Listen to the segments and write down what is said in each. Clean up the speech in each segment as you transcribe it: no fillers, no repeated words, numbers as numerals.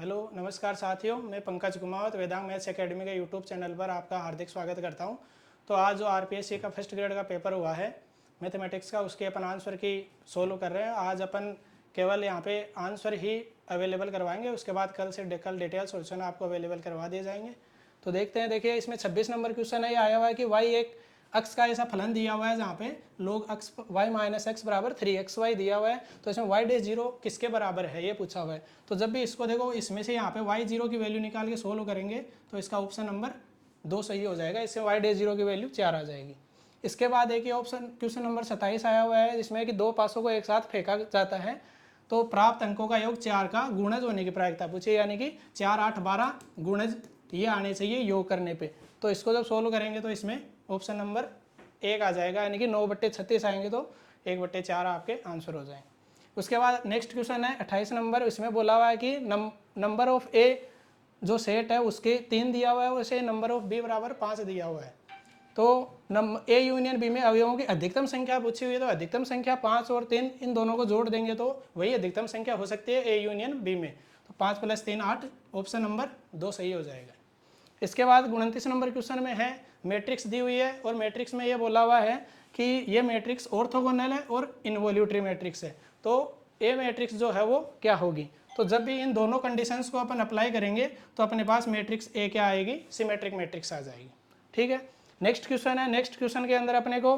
Hello नमस्कार साथियों, मैं पंकज कुमावत वेदांग मैथ्स एकेडमी के यूट्यूब चैनल पर आपका हार्दिक स्वागत करता हूं। तो आज जो आरपीएससी का फर्स्ट ग्रेड का पेपर हुआ है मैथमेटिक्स का, उसके अपन आंसर की सोल्व कर रहे हैं। आज अपन केवल यहां पे आंसर ही अवेलेबल करवाएंगे, उसके बाद कल डिटेल सोल्यूशन आपको अवेलेबल करवा दिए जाएंगे। तो देखते हैं। देखिए इसमें 26 नंबर क्वेश्चन है, ये आया हुआ है कि वाई एक अक्ष का ऐसा फलन दिया हुआ है जहाँ पे लोग अक्ष y माइनस एक्स बराबर 3xy दिया हुआ है। तो इसमें y डे जीरो किसके बराबर है ये पूछा हुआ है। तो जब भी इसको देखो, इसमें से यहाँ पे y जीरो की वैल्यू निकाल के सोल्व करेंगे तो इसका ऑप्शन नंबर 2 सही हो जाएगा। इससे y डे जीरो की वैल्यू 4 आ जाएगी। इसके बाद एक ऑप्शन क्वेश्चन नंबर 27 आया हुआ है, जिसमें कि दो पासों को एक साथ फेंका जाता है तो प्राप्त अंकों का योग 4 का गुणज होने की प्रायिकता पूछी, यानी कि 4, 8, 12 गुणज ये आने चाहिए योग करने पे। तो इसको जब सोल्व करेंगे तो इसमें ऑप्शन नंबर 1 आ जाएगा, यानी कि 9/36 आएंगे तो 1/4 आपके आंसर हो जाएंगे। उसके बाद नेक्स्ट क्वेश्चन है 28 नंबर। इसमें बोला हुआ है कि नंबर ऑफ ए जो सेट है उसके 3 दिया हुआ है, वैसे नंबर ऑफ बी बराबर 5 दिया हुआ है। तो ए यूनियन बी में अवयवों की अधिकतम संख्या पूछी हुई है, तो अधिकतम संख्या 5 और 3 इन दोनों को जोड़ देंगे तो वही अधिकतम संख्या हो सकती है ए यूनियन बी में। तो 5 + 3 8, ऑप्शन नंबर 2 सही हो जाएगा। इसके बाद 29 नंबर क्वेश्चन में है मैट्रिक्स दी हुई है और मैट्रिक्स में ये बोला हुआ है कि ये मैट्रिक्स ऑर्थोगोनल है और इनवॉल्यूटरी मैट्रिक्स है। तो ए मैट्रिक्स जो है वो क्या होगी। तो जब भी इन दोनों कंडीशंस को अपन अप्लाई करेंगे तो अपने पास मैट्रिक्स ए क्या आएगी, सिमेट्रिक मैट्रिक्स आ जाएगी। ठीक है। नेक्स्ट क्वेश्चन है। नेक्स्ट क्वेश्चन के अंदर अपने को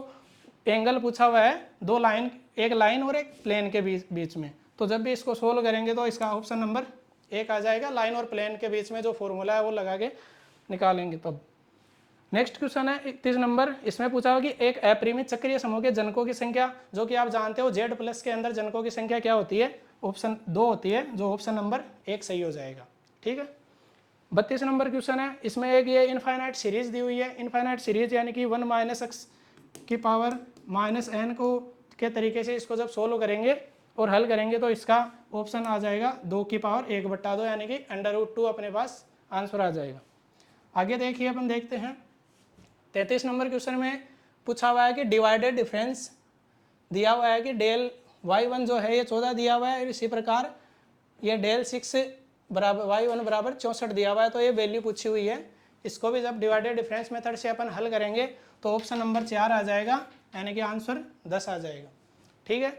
एंगल पूछा हुआ है, दो लाइन, एक लाइन और एक प्लेन के बीच में। तो जब भी इसको सोल्व करेंगे तो इसका ऑप्शन नंबर 1 आ जाएगा। लाइन और प्लेन के बीच में जो फॉर्मूला है वो लगा के निकालेंगे तब। नेक्स्ट क्वेश्चन है 31 नंबर। इसमें पूछा हुआ कि एक अपरिमित चक्रीय समूह के जनकों की संख्या, जो कि आप जानते हो Z प्लस के अंदर जनकों की संख्या क्या होती है, ऑप्शन 2 होती है, जो ऑप्शन नंबर 1 सही हो जाएगा। ठीक है। 32 नंबर क्वेश्चन है। इसमें एक ये इनफाइनाइट सीरीज दी हुई है। इनफाइनाइट सीरीज यानी कि 1 - x की पावर -n को के तरीके से इसको जब सोल्व करेंगे और हल करेंगे तो इसका ऑप्शन आ जाएगा 2 की पावर 1/2, यानी कि √2 अपने पास आंसर आ जाएगा। आगे देखिए, अपन देखते हैं 33 नंबर क्वेश्चन में पूछा हुआ है कि डिवाइडेड डिफरेंस दिया हुआ है कि डेल y1 जो है ये 14 दिया हुआ है, इसी प्रकार ये डेल 6 बराबर y1 बराबर 64 दिया हुआ है। तो ये वैल्यू पूछी हुई है। इसको भी जब डिवाइडेड डिफरेंस मेथड से अपन हल करेंगे तो ऑप्शन नंबर 4 आ जाएगा, यानी कि आंसर 10 आ जाएगा। ठीक है।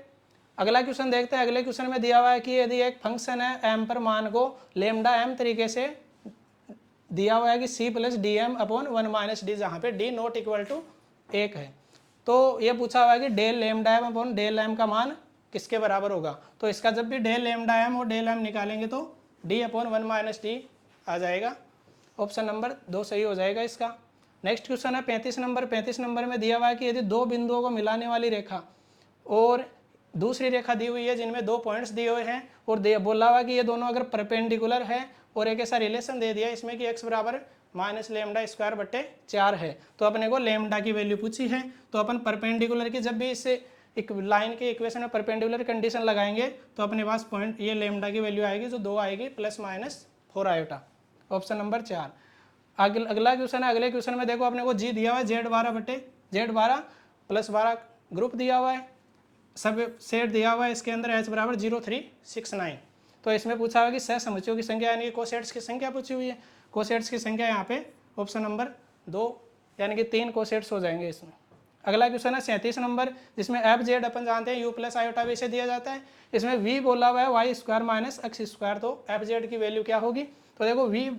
अगला क्वेश्चन देखते हैं। अगले क्वेश्चन में दिया हुआ है कि यदि एक फंक्शन है m पर मान को लेमडा m तरीके से दिया हुआ है कि c + dm/1 - d, जहाँ पे d नॉट इक्वल टू 1 है। तो ये पूछा हुआ है कि del lambda m del m का मान किसके बराबर होगा। तो इसका जब भी डेल लेमडा m और डेल m निकालेंगे तो d/1 - d आ जाएगा। ऑप्शन नंबर 2 सही हो जाएगा इसका। नेक्स्ट क्वेश्चन है 35 नंबर। 35 नंबर में दिया हुआ है कि यदि दो बिंदुओं को मिलाने वाली रेखा और दूसरी रेखा दी हुई है जिनमें 2 पॉइंट्स दिए हुए हैं और बोला हुआ कि ये दोनों अगर परपेंडिकुलर है और एक ऐसा रिलेशन दे दिया इसमें कि x बराबर -λ²/4 है, तो अपने को लेमडा की वैल्यू पूछी है। तो अपन परपेंडिकुलर की जब भी इससे एक लाइन के इक्वेशन में परपेंडिकुलर कंडीशन लगाएंगे तो अपने पास पॉइंट ये लेमडा की वैल्यू आएगी जो 2 आएगी ±4 आयोटा, ऑप्शन नंबर 4। अगला क्वेश्चन है। अगले क्वेश्चन में देखो अपने को जी दिया हुआ है Z12 + 12 ग्रुप दिया हुआ है, सब सेट दिया हुआ है, इसके अंदर h बराबर 0,369। तो इसमें पूछा हुआ कि सहसमुच्चयों की संख्या यानी कि कोसेट्स की संख्या पूछी हुई है। कोसेट्स की संख्या यहाँ पे ऑप्शन नंबर 2, यानी कि 3 कोसेट्स हो जाएंगे इसमें। अगला क्वेश्चन है 37 नंबर, जिसमें f(z) अपन जानते हैं u + i से दिया जाता है। इसमें v बोला हुआ है y² - x², तो f(z) की वैल्यू क्या होगी। तो देखो v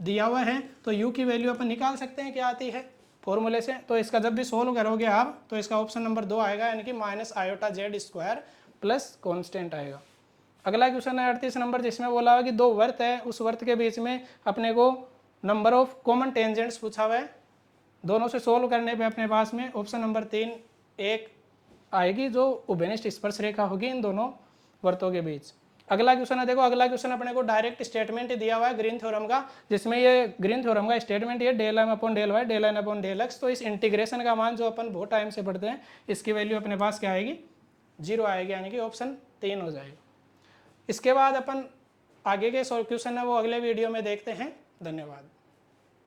दिया हुआ है तो u की वैल्यू अपन निकाल सकते हैं क्या आती है फॉर्मूले से। तो इसका जब भी सोल्व करोगे आप तो इसका ऑप्शन नंबर 2 आएगा, यानी कि -i/z² प्लस कॉन्स्टेंट आएगा। अगला क्वेश्चन है 38 नंबर, जिसमें बोला हुआ कि दो वर्त है, उस वर्त के बीच में अपने को नंबर ऑफ कॉमन टेंजेंट्स पूछा हुआ है। दोनों से सोल्व करने पे अपने पास में ऑप्शन नंबर 3 1 आएगी, जो उभयनिष्ठ स्पर्श रेखा होगी इन दोनों वर्तों के बीच। अगला क्वेश्चन है, देखो अगला क्वेश्चन अपने को डायरेक्ट स्टेटमेंट दिया हुआ है ग्रीन थ्योरम का, जिसमें ये ग्रीन थ्योरम का स्टेटमेंट ये del(m/del y del(n/del x)। तो इस इंटीग्रेशन का मान जो अपन बहुत टाइम से पढ़ते हैं, इसकी वैल्यू अपने पास क्या आएगी, 0 आएगी, यानी कि ऑप्शन 3 हो जाएगा। इसके बाद अपन आगे के क्वेश्चन है वो अगले वीडियो में देखते हैं। धन्यवाद।